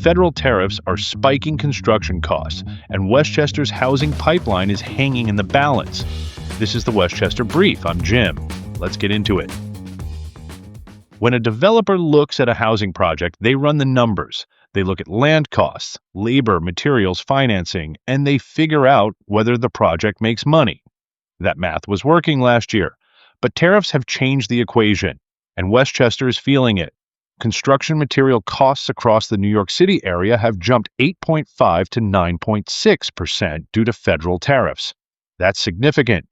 Federal tariffs are spiking construction costs, and Westchester's housing pipeline is hanging in the balance. This is the Westchester Brief. I'm Jim. Let's get into it. When a developer looks at a housing project, they run the numbers. They look at land costs, labor, materials, financing, and they figure out whether the project makes money. That math was working last year, but tariffs have changed the equation, and Westchester is feeling it. Construction material costs across the New York City area have jumped 8.5 to 9.6% due to federal tariffs. That's significant.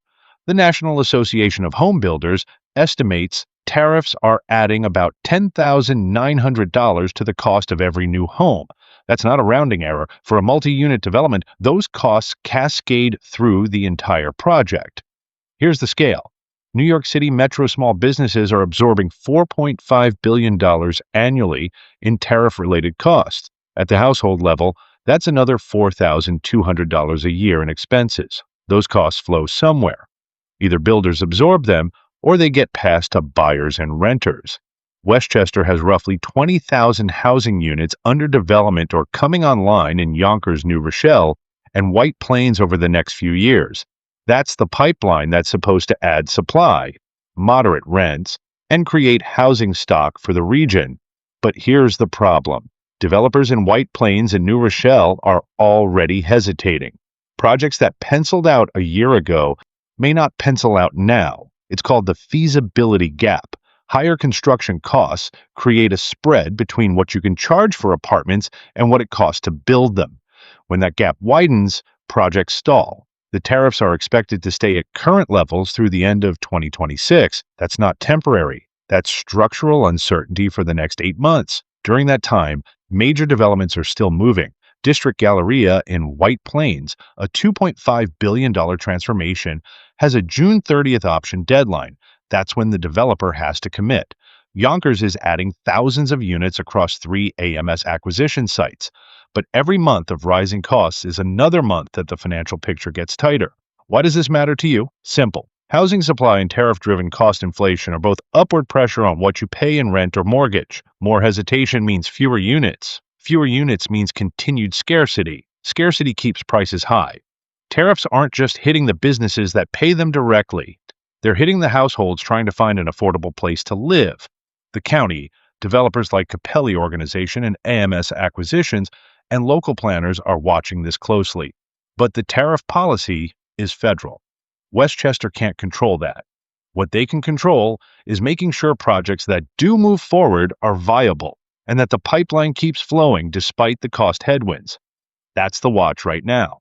The National Association of Home Builders estimates tariffs are adding about $10,900 to the cost of every new home. That's not a rounding error. For a multi-unit development, those costs cascade through the entire project. Here's the scale. New York City metro small businesses are absorbing $4.5 billion annually in tariff-related costs. At the household level, that's another $4,200 a year in expenses. Those costs flow somewhere. Either builders absorb them, or they get passed to buyers and renters. Westchester has roughly 20,000 housing units under development or coming online in Yonkers, New Rochelle, and White Plains over the next few years. That's the pipeline that's supposed to add supply, moderate rents, and create housing stock for the region. But here's the problem. Developers in White Plains and New Rochelle are already hesitating. Projects that penciled out a year ago may not pencil out now. It's called the feasibility gap. Higher construction costs create a spread between what you can charge for apartments and what it costs to build them. When that gap widens, projects stall. The tariffs are expected to stay at current levels through the end of 2026. That's not temporary. That's structural uncertainty for the next 8 months. During that time, major developments are still moving. District Galleria in White Plains, a $2.5 billion transformation, has a June 30th option deadline. That's when the developer has to commit. Yonkers is adding thousands of units across 3 AMS acquisition sites. But every month of rising costs is another month that the financial picture gets tighter. Why does this matter to you? Simple. Housing supply and tariff-driven cost inflation are both upward pressure on what you pay in rent or mortgage. More hesitation means fewer units. Fewer units means continued scarcity. Scarcity keeps prices high. Tariffs aren't just hitting the businesses that pay them directly. They're hitting the households trying to find an affordable place to live. The county, developers like Capelli Organization and AMS Acquisitions, and local planners are watching this closely. But the tariff policy is federal. Westchester can't control that. What they can control is making sure projects that do move forward are viable and that the pipeline keeps flowing despite the cost headwinds. That's the watch right now.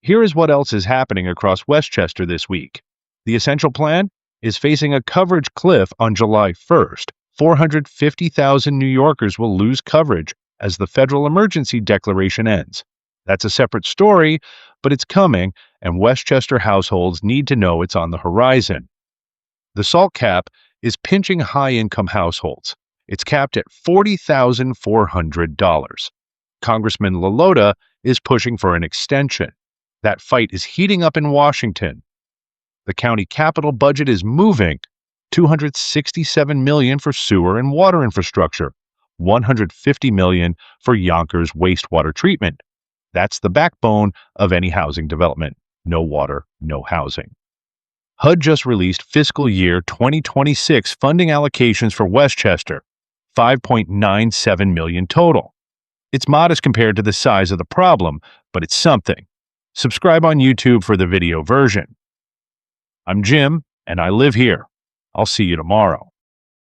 Here is what else is happening across Westchester this week. The Essential Plan is facing a coverage cliff on July 1st. 450,000 New Yorkers will lose coverage as the federal emergency declaration ends. That's a separate story, but it's coming, and Westchester households need to know it's on the horizon. The SALT cap is pinching high-income households. It's capped at $40,400. Congressman Lalota is pushing for an extension. That fight is heating up in Washington. The county capital budget is moving. $267 million for sewer and water infrastructure. $150 million for Yonkers wastewater treatment. That's the backbone of any housing development. No water, no housing. HUD just released fiscal year 2026 funding allocations for Westchester, $5.97 million total. It's modest compared to the size of the problem, but it's something. Subscribe on YouTube for the video version. I'm Jim, and I live here. I'll see you tomorrow.